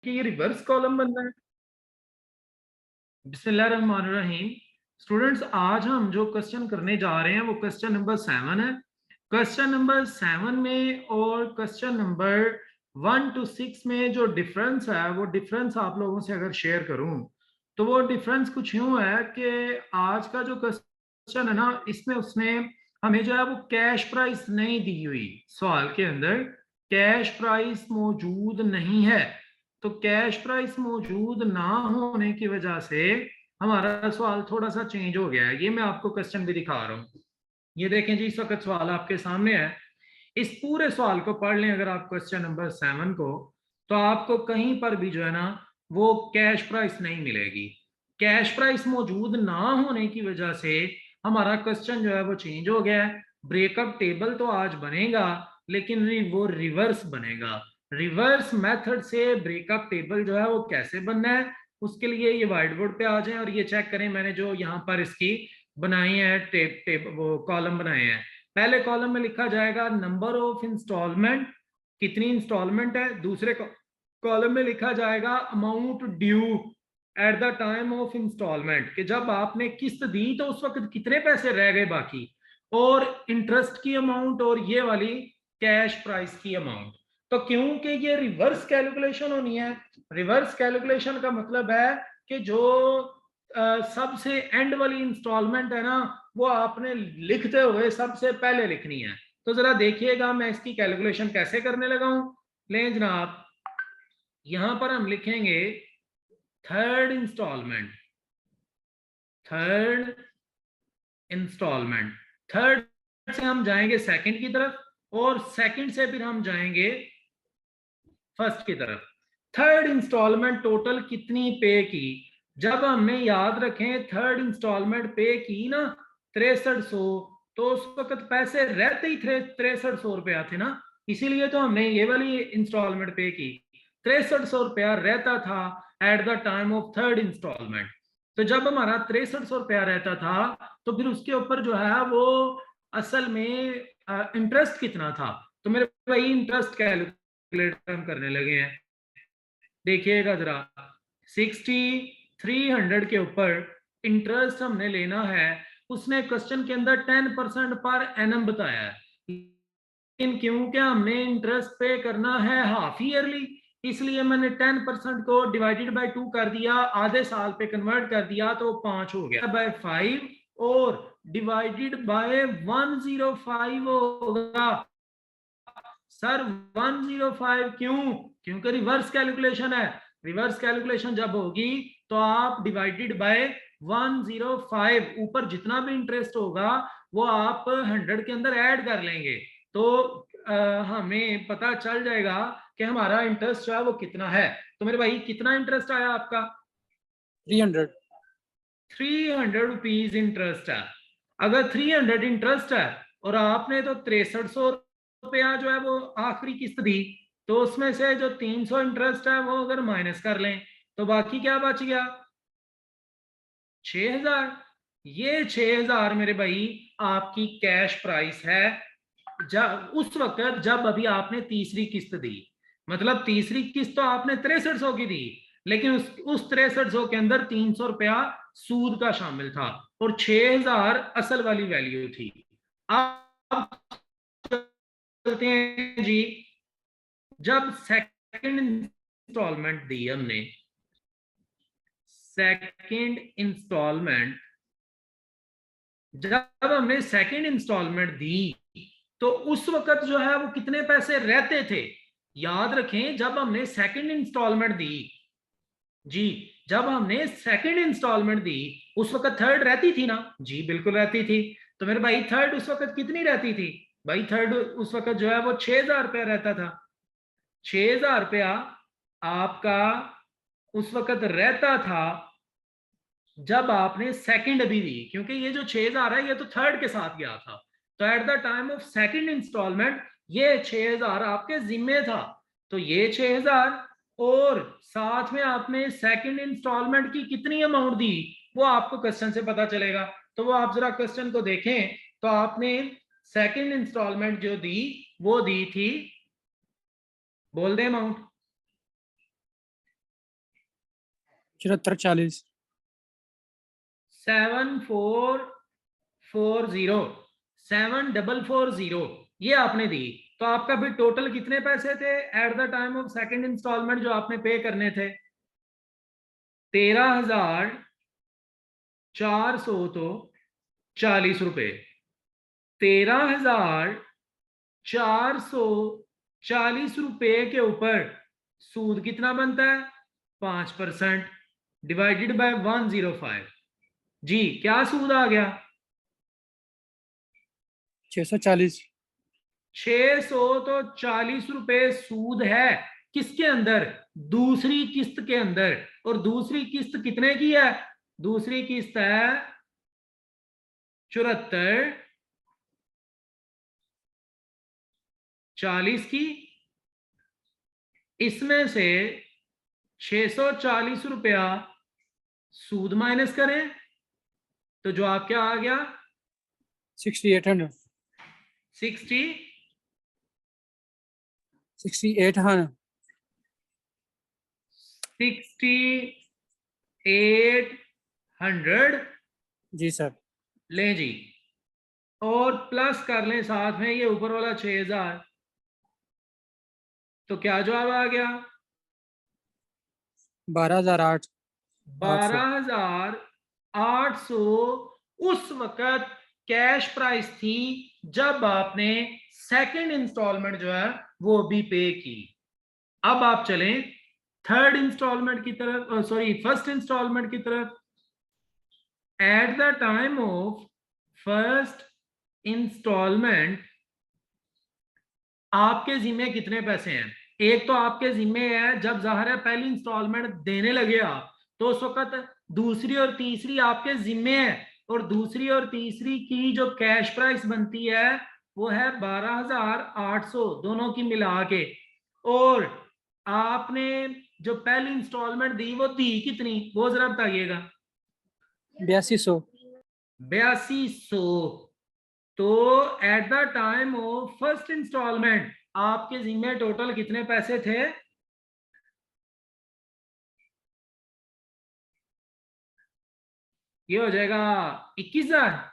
कि ये reverse column बनना है। बिस्मिल्लाहिर्रहमानिर्रहीम। स्टूडेंट्स, आज हम जो क्वेश्चन करने जा रहे हैं वो क्वेश्चन नंबर 7 है। क्वेश्चन नंबर 7 में और क्वेश्चन नंबर 1 to 6 में जो डिफरेंस है वो डिफरेंस आप लोगों से अगर शेयर करूं तो वो डिफरेंस कुछ यूं है कि आज का जो क्वेश्चन है ना, इसमें उसने हमें जो है वो कैश प्राइस नहीं दी हुई। सवाल के अंदर कैश प्राइस मौजूद नहीं है। तो कैश प्राइस मौजूद ना होने की वजह से हमारा सवाल थोड़ा सा चेंज हो गया है। ये मैं आपको क्वेश्चन भी दिखा रहा हूँ। ये देखें जी, इस वक्त सवाल आपके सामने है। इस पूरे सवाल को पढ़ लें अगर आप क्वेश्चन नंबर 7 को, तो आपको कहीं पर भी जो है ना वो कैश प्राइस नहीं मिलेगी। कैश प्राइस मौजूद ना होने की वजह से हमारा क्वेश्चन जो है वो चेंज हो गया है। ब्रेकअप टेबल तो आज बनेगा, लेकिन वो रिवर्स बनेगा। रिवर्स मेथड से ब्रेकअप टेबल जो है वो कैसे बनना है, उसके लिए ये व्हाइट बोर्ड पे आ जाएं और ये चेक करें। मैंने जो यहाँ पर इसकी बनाई है वो कॉलम बनाए हैं। पहले कॉलम में लिखा जाएगा नंबर ऑफ इंस्टॉलमेंट, कितनी इंस्टॉलमेंट है। दूसरे कॉलम में लिखा जाएगा amount due at the time of instalment, कि जब आपने किस्त दी तो उस वक्त कितने पैसे रह गए बाकी, और इंटरेस्ट की अमाउंट, और ये वाली कैश प्राइस की अमाउंट। तो क्योंकि ये रिवर्स कैलकुलेशन होनी है, रिवर्स कैलकुलेशन का मतलब है कि जो सबसे एंड वाली इंस्टॉलमेंट है ना वो आपने लिखते हुए सबसे पहले लिखनी है। तो जरा देखिएगा मैं इसकी कैलकुलेशन कैसे करने लगा हूं। लें जनाब, यहां पर हम लिखेंगे third instalment, third instalment. Third से हम जाएंगे सेकंड की तरफ, और सेकंड से फिर हम जाएंगे फर्स्ट की तरफ। थर्ड इंस्टॉलमेंट टोटल कितनी पे की, जब हमने याद रखें थर्ड इंस्टॉलमेंट पे की ना 6300, तो उस वक्त पैसे रहते ही 6300 रुपया थे ना, इसीलिए तो हमने ये वाली इंस्टॉलमेंट पे की। 6300 रुपया रहता था at the time of third instalment. तो जब हमारा 6300 रुपया रहता था तो फिर उसके ऊपर जो है वो असल में इंटरेस्ट कितना था। तो मेरे भाई इंटरेस्ट कैलकुलेट हम करने लगे हैं। देखिएगा जरा, 6300 के ऊपर इंटरेस्ट हमने लेना है। उसने क्वेश्चन के अंदर 10% पर एनम बताया है, लेकिन क्योंकि हमने इंटरेस्ट पे करना है हाफ ईयरली, इसलिए मैंने 10% को डिवाइडेड बाय 2 कर दिया, आधे साल पे कन्वर्ट कर दिया, तो 5 हो गया बाय 5, और डिवाइडेड बाय 105 होगा। सर 105 क्यों? क्योंकि रिवर्स कैलकुलेशन है। रिवर्स कैलकुलेशन जब होगी तो आप डिवाइडेड बाय 105, ऊपर जितना भी इंटरेस्ट होगा वो आप 100 के अंदर ऐड कर लेंगे, तो हमें पता चल जाएगा कि हमारा इंटरेस्ट जो है वो कितना है। तो मेरे भाई कितना इंटरेस्ट आया आपका? 300। 300 रुपीज इंटरेस्ट है। अगर 300 इंटरेस्ट है और आपने तो 6300 रुपया जो है वो आखिरी किस्त दी, तो उसमें से जो 300 इंटरेस्ट है वो अगर माइनस कर लें तो बाकी क्या बच गया? 6000। ये 6000 मेरे भाई आपकी कैश प्राइस है जब उस वक्त जब अभी आपने तीसरी किस्त दी। मतलब तीसरी किस्त तो आपने 6300 की दी, लेकिन उस 6300 के अंदर 300 रुपया सूद का शामिल था और 6000 असल वाली वैल्यू थी। अब चलते हैं जी, जब सेकंड इंस्टॉलमेंट दी हमने, सेकंड इंस्टॉलमेंट जब हमने सेकंड इंस्टॉलमेंट दी तो उस वक्त जो है वो कितने पैसे रहते थे। याद रखें, जब हमने सेकंड इंस्टॉलमेंट दी जी, जब हमने सेकंड इंस्टॉलमेंट दी उस वक्त थर्ड रहती थी ना? जी बिल्कुल रहती थी। तो मेरे भाई थर्ड उस वक्त कितनी रहती थी? भाई थर्ड उस वक्त जो है वो 6000 रुपया रहता था। 6000 रुपया आपका उस वक्त रहता था जब आपने सेकंड भी दी, क्योंकि ये जो 6000 है ये तो थर्ड के साथ गया था। तो at the time of second instalment ये 6000 आपके जिम्मे था। तो ये 6000 और साथ में आपने सेकंड इंस्टॉलमेंट की कितनी अमाउंट दी वो आपको क्वेश्चन से पता चलेगा। तो वो आप जरा क्वेश्चन को देखें, तो आपने सेकंड इंस्टॉलमेंट जो दी वो दी थी, बोल दे अमाउंट, 7440 7440 7440 ये आपने दी। तो आपका भी टोटल कितने पैसे थे at the time of second instalment जो आपने पे करने थे? 13,400 तो 40 रुपए। 13,440 रुपए के ऊपर सूद कितना बनता है? 5% डिवाइडेड बाय 105। जी क्या सूद आ गया? 640 600 तो 40 रुपए सूद है किसके अंदर? दूसरी किस्त के अंदर। और दूसरी किस्त कितने की है? दूसरी किस्त है 7440 की। इसमें से 640 रुपया सूद माइनस करें तो जो आप क्या आ गया? 6800 6800 6800 जी सर। लें जी। और प्लस कर लें साथ में ये ऊपर वाला 6000। तो क्या जवाब आ गया? 12,800 12,800 उस वक्त कैश प्राइस थी जब आपने सेकंड इंस्टॉलमेंट जो है वो भी पे की। अब आप चलें थर्ड इंस्टॉलमेंट की तरफ, सॉरी फर्स्ट इंस्टॉलमेंट की तरफ। At the time of first instalment आपके जिम्मे कितने पैसे हैं? एक तो आपके जिम्मे है जब जाहिर है पहली इंस्टॉलमेंट देने लगे आप, तो उस वक्त दूसरी और तीसरी आपके जिम्मे है। और दूसरी और तीसरी की जो कैश प्राइस बनती है वो है 12,800 दोनों की मिला के। और आपने जो पहली इंस्टॉलमेंट दी वो दी कितनी, वो जरा बताइएगा। 8200 8200। तो at the time of first instalment आपके जिम्मे टोटल कितने पैसे थे? ये हो जाएगा 21,000।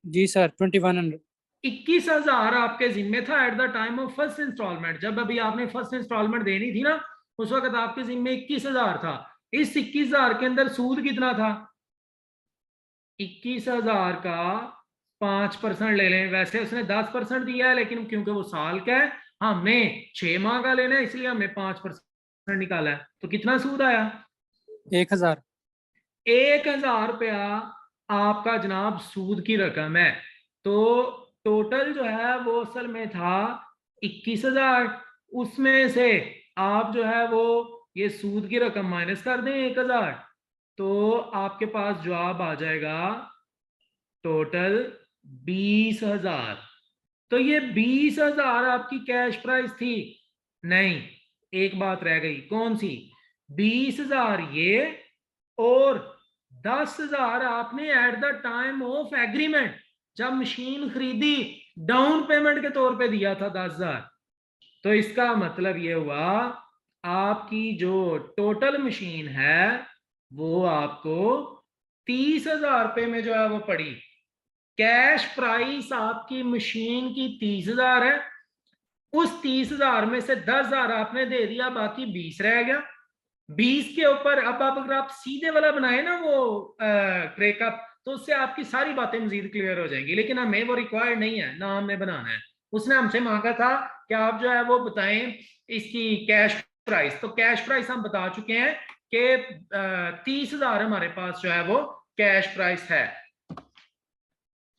जी सर 2100 21,000 आपके जिम्मे था at the time of first instalment. जब अभी आपने फर्स्ट इंस्टॉलमेंट देनी थी ना उस वक्त आपके जिम्मे 21,000 था। इस 21,000 के अंदर सूद कितना था? 21,000 का 5% ले लें। वैसे उसने 10% दिया है लेकिन क्योंकि वो साल का है हमने 6 माह का लेना है इसलिए हमने 5% निकाला है। तो कितना सूद आया? 1000 1,000 रुपया आपका जनाब सूद की रकम है। तो टोटल जो है वो असल में था 21,000। उसमें से आप जो है वो ये सूद की रकम माइनस कर दें 1,000, तो आपके पास जवाब आ जाएगा टोटल 20,000। तो ये 20,000 आपकी कैश प्राइस थी। नहीं, एक बात रह गई, कौन सी? 20,000 ये और 10,000 आपने eight the time of agreement जब मशीन खरीदी डाउन पेमेंट के तौर पे दिया था 10,000। तो इसका मतलब ये हुआ आपकी जो टोटल मशीन है वो आपको 30,000 रुपए में जो है वो पड़ी। कैश प्राइस आपकी मशीन की 30,000 है। उस 30,000 में से 10,000 आपने दे दिया, बाकी 20 रह गया। 20 के ऊपर अब आप अगर आप सीधे वाला बनाए ना वो ब्रेकअप तो उससे आपकी सारी बातें मजीद क्लियर हो जाएंगी। लेकिन हमें वो रिक्वायर्ड नहीं है ना, हमने बनाना है। उसने हमसे मांगा था कि आप जो है वो बताएं इसकी कैश प्राइस। तो कैश प्राइस हम बता चुके हैं कि 30,000 हमारे पास जो है वो कैश प्राइस है।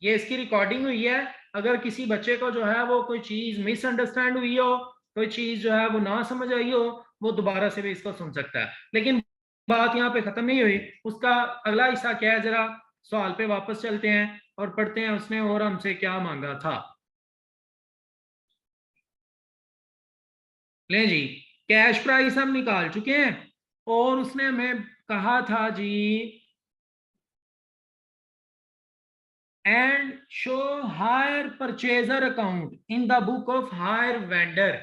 ये इसकी रिकॉर्डिंग हुई है। अगर किसी बच्चे को जो है वो कोई चीज मिसअंडरस्टैंड हुई हो, कोई चीज जो है वो ना समझ आई हो, वो दोबारा से भी इसको सुन सकता है। लेकिन बात यहाँ पे खत्म नहीं हुई। उसका अगला हिस्सा क्या है, जरा सवाल पे वापस चलते हैं और पढ़ते हैं उसने और हमसे क्या मांगा था। ले जी, कैश प्राइस हम निकाल चुके हैं और उसने हमें कहा था जी and show hire purchaser account in the book of hire vendor।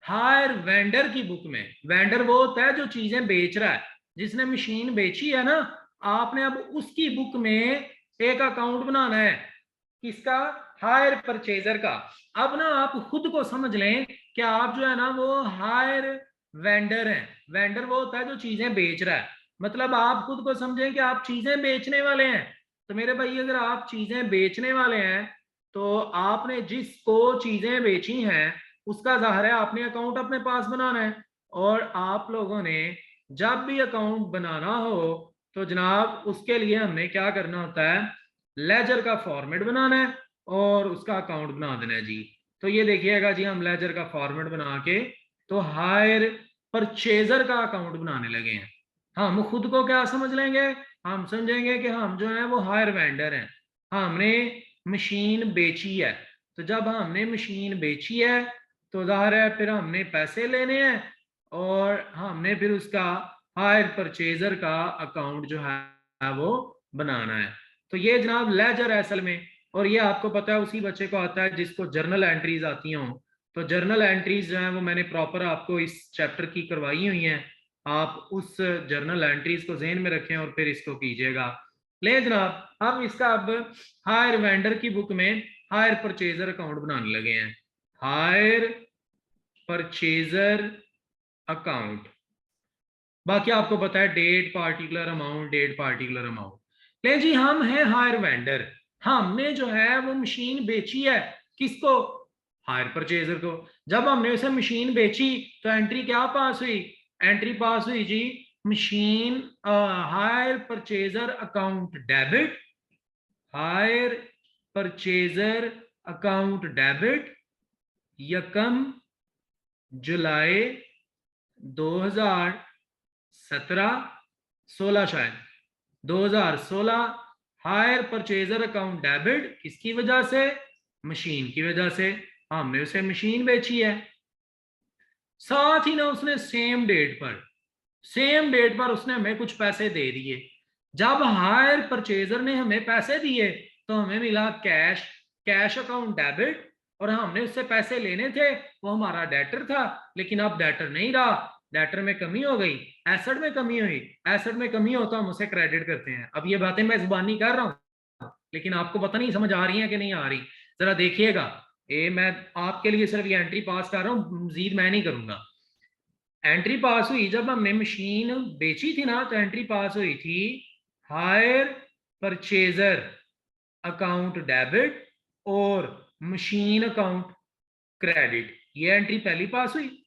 Higher vendor की बुक में, वेंडर वो होता है जो चीजें बेच रहा है, जिसने मशीन बेची है ना, आपने अब उसकी बुक में एक अकाउंट बनाना है। किसका? हायर परचेजर का। अब ना आप खुद को समझ लें कि आप जो है ना वो हायर वेंडर हैं। वेंडर वो होता है जो चीजें बेच रहा है, मतलब आप खुद को समझें कि आप चीजें बेचने वाले हैं। तो मेरे भाई अगर आप चीजें बेचने वाले हैं तो आपने जिसको चीजें बेची हैं उसका जाहिर है आपने अकाउंट अपने पास बनाना है। और आप लोगों ने जब भी अकाउंट बनाना हो तो जनाब उसके लिए हमने क्या करना होता है, लेजर का फॉर्मेट बनाना है और उसका अकाउंट बना देना है जी। तो ये देखिएगा जी, हम लेजर का फॉर्मेट बना के तो हायर परचेजर का अकाउंट बनाने लगे हैं। हम खुद को क्या समझ लेंगे, हम समझेंगे कि हम जो है वो हायर वेंडर हैं, हमने मशीन बेची है। तो जब हमने मशीन बेची है तो जाहिर है फिर हमने पैसे लेने हैं और हमने फिर उसका हायर परचेजर का अकाउंट जो है वो बनाना है। तो ये जनाब लेजर है असल में। और ये आपको पता है उसी बच्चे को आता है जिसको जर्नल एंट्रीज आती हों। तो जर्नल एंट्रीज जो है वो मैंने प्रॉपर आपको इस चैप्टर की करवाई हुई हैं। आप उस जर्नल एंट्रीज को ज़हन में रखें और फिर इसको कीजिएगा। ले जनाब हम इसका अब हायर वेंडर की बुक में हायर परचेजर अकाउंट बनाने लगे हैं। हायर परचेजर अकाउंट, बाकी आपको पता है date particular amount, date particular amount. ले जी हम हैं हायर वेंडर, हमने जो है वो मशीन बेची है। किसको? हायर परचेजर को। जब हमने उसे मशीन बेची तो एंट्री क्या पास हुई? एंट्री पास हुई जी machine hire purchaser account debit, hire purchaser account debit, यकम जुलाई 2017, 16 शायद 2016, हायर परचेजर अकाउंट डेबिट किसकी वजह से? मशीन की वजह से, हमने उसे मशीन बेची है। साथ ही ना उसने सेम डेट पर उसने हमें कुछ पैसे दे दिए। जब हायर परचेजर ने हमें पैसे दिए तो हमें मिला कैश, कैश अकाउंट डेबिट। और हमने उससे पैसे लेने थे, वो हमारा डेटर था, लेकिन अब डेटर नहीं रहा, डेटर में कमी हो गई, एसेट में कमी हुई। एसेट में कमी हो तो हम उसे क्रेडिट करते हैं। अब ये बातें मैं जुबानी कर रहा हूँ लेकिन आपको पता नहीं समझ आ रही है कि नहीं आ रही, जरा देखिएगा। ये मैं आपके लिए सिर्फ ये एंट्री पास कर रहा हूँ, मजीद मैं नहीं करूंगा। एंट्री पास हुई जब हमने मशीन बेची थी ना, तो एंट्री पास हुई थी हायर परचेजर अकाउंट डेबिट और मशीन अकाउंट क्रेडिट। ये एंट्री पहली पास हुई।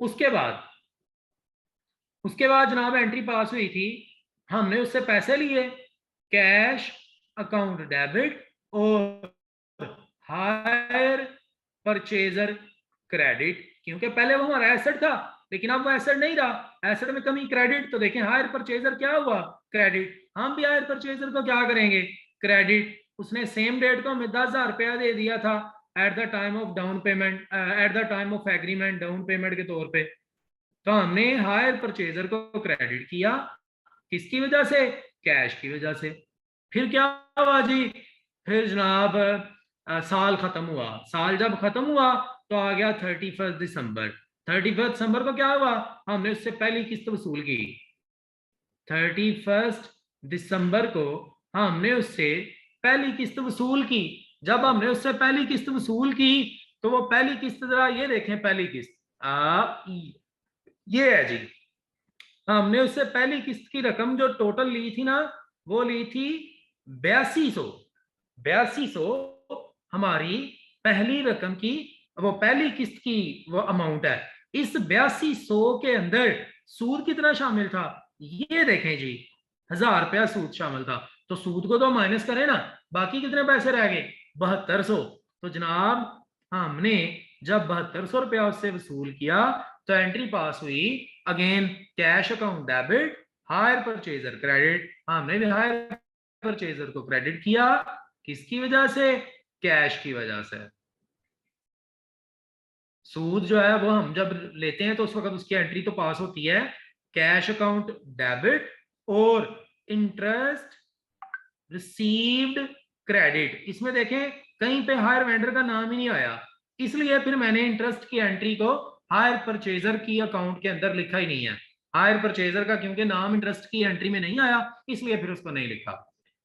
उसके बाद जनाब एंट्री पास हुई थी, हमने उससे पैसे लिए, कैश अकाउंट डेबिट और हायर परचेजर क्रेडिट। क्योंकि पहले वो हमारा एसेट था लेकिन अब वो एसेट नहीं रहा, एसेट में कमी क्रेडिट। तो देखें हायर परचेजर क्या हुआ? क्रेडिट। हम भी हायर परचेजर को क्या करेंगे? क्रेडिट। उसने सेम डेट को हमें 10,000 रुपया दे दिया था at the time of down payment, eight the time of agreement, down payment के तौर पे। तो हमने हायर परचेजर को क्रेडिट किया, किसकी वजह से? कैश की वजह से। फिर क्या हुआ जी? फिर जनाब साल खत्म हुआ। साल जब खत्म हुआ तो आ गया 31 दिसंबर। 31 दिसंबर को क्या हुआ? हमने उससे पहली किस्त वसूल की। 31 दिसंबर को हमने उससे पहली किस्त वसूल की। जब हमने उससे पहली किस्त वसूल की तो वो पहली किस्त जरा ये देखें, पहली किस्त ये है जी। हमने उससे पहली किस्त की रकम जो टोटल ली थी ना, वो ली थी 8200। 8200 हमारी पहली रकम की, वो पहली किस्त की वो अमाउंट है। इस 8200 के अंदर सूद कितना शामिल था? ये देखें जी, 1000 रुपया सूद शामिल था। तो सूद को तो माइनस करें ना, बाकी कितने पैसे रह गए? 7200। तो जनाब हमने जब 7200 रुपया उससे वसूल किया तो एंट्री पास हुई again cash account debit, hire purchaser credit. हमने भी हायर परचेजर को क्रेडिट किया, किसकी वजह से? कैश की वजह से। सूद जो है वो हम जब लेते हैं तो उस वक्त उसकी एंट्री तो पास होती है कैश अकाउंट डेबिट और इंटरेस्ट रिसीव्ड क्रेडिट। इसमें देखें कहीं पे हायर वेंडर का नाम ही नहीं आया, इसलिए फिर मैंने इंटरेस्ट की एंट्री को हायर परचेजर की अकाउंट के अंदर लिखा ही नहीं है। हायर परचेजर का क्योंकि नाम इंटरेस्ट की एंट्री में नहीं आया, इसलिए फिर उसको नहीं लिखा।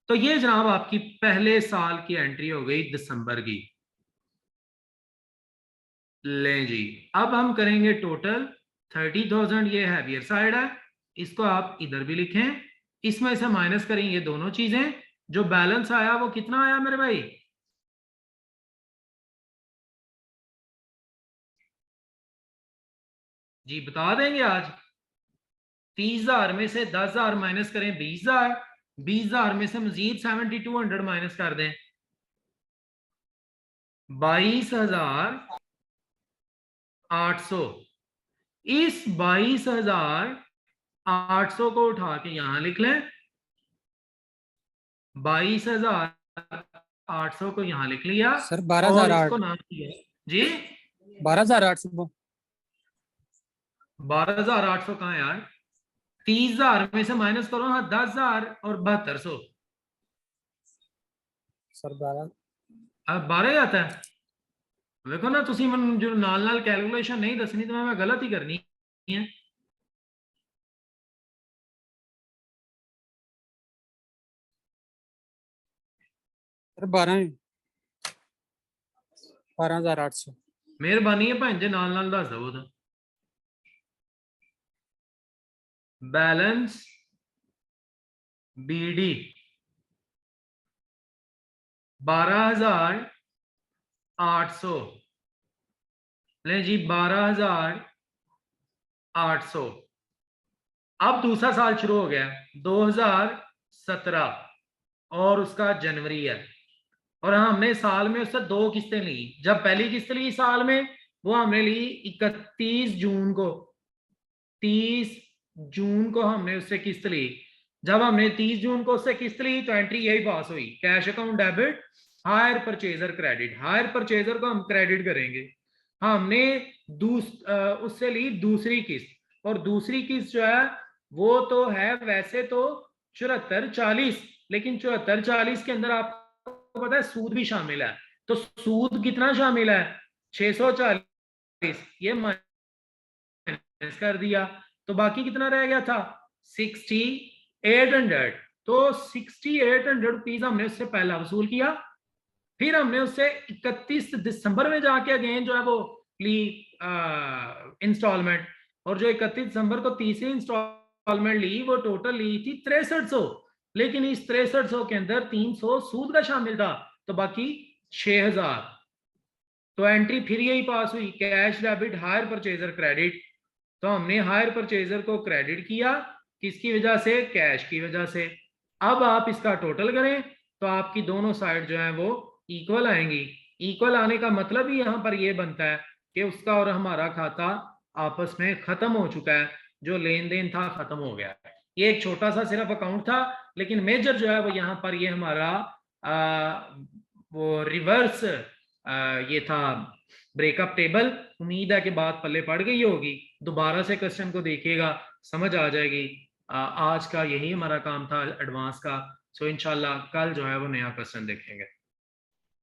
तो ये जनाब आपकी पहले साल की एंट्री हो गई दिसंबर की। ले जी, अब हम करेंगे टोटल 30,000, ये हैवियर साइड है, इसको आप इधर भी लिखें, इसमें से माइनस करेंगे दोनों चीजें, जो बैलेंस आया वो कितना आया मेरे भाई? जी बता देंगे आज। 30,000 में से 10,000 माइनस करें 20,000, 20,000 में से मजीद 7,200 माइनस कर दें 22,800। इस 22,800 को उठा के यहां लिख लें, 22,800 को यहां लिख लिया सर और 12,008 इसको नाम दिया जी 12,800 12,800 कहाँ है यार? 30,000 में से माइनस करो, हाँ 10,000 और 7200, सर 12 अब 12 आता है। देखो ना तुसी मन जो नाल नाल कैलकुलेशन नहीं दसनी तो मैं गलत ही करनी है। सर 12,800 मेहरबानी है भैन जी नाल नाल दस दो तो। बैलेंस बीडी 12,800, ले जी 12,800। अब दूसरा साल शुरू हो गया 2017 और उसका जनवरी है, और हमने साल में उससे 2 किस्तें ली। जब पहली किस्त ली साल में वो हमने ली 31 जून को, 30 जून को हमने उससे किस्त ली। जब हमने 30 जून को उससे किस्त ली तो एंट्री यही पास हुई, cash account debit, hire purchaser credit. Hire purchaser को हम क्रेडिट करेंगे। हमने उससे ली दूसरी किस्त, और दूसरी किस्त जो है वो तो है वैसे तो 7440, लेकिन 7440 के अंदर आपको पता है सूद भी शामिल है। तो सूद कितना शामिल है? 640, ये माइनस कर दिया तो बाकी कितना रह गया था? 6800। तो 6800 रुपीज हमने उससे पहला वसूल किया, फिर हमने उससे 31 दिसंबर में जाके अगेन जो है वो ली इंस्टॉलमेंट, और जो 31 दिसंबर को तीसरी इंस्टॉलमेंट ली वो टोटल ली थी 6300, लेकिन इस 6300 के अंदर 300 सूद का शामिल था, तो बाकी 6000। तो एंट्री फिर यही पास हुई, cash debit hire purchaser credit. तो हमने हायर परचेजर को क्रेडिट किया, किसकी वजह से? कैश की वजह से। अब आप इसका टोटल करें तो आपकी दोनों साइड जो है वो इक्वल आएंगी। इक्वल आने का मतलब ही यहां पर ये बनता है कि उसका और हमारा खाता आपस में खत्म हो चुका है, जो लेन देन था खत्म हो गया है। ये एक छोटा सा सिर्फ अकाउंट था, लेकिन मेजर जो है वो यहाँ पर ये हमारा वो रिवर्स ये था ब्रेकअप टेबल। उम्मीद है कि बात पल्ले पड़ गई होगी, दोबारा से क्वेश्चन को देखिएगा समझ आ जाएगी। आज का यही हमारा काम था एडवांस का। सो इंशाल्लाह कल जो है वो नया क्वेश्चन देखेंगे।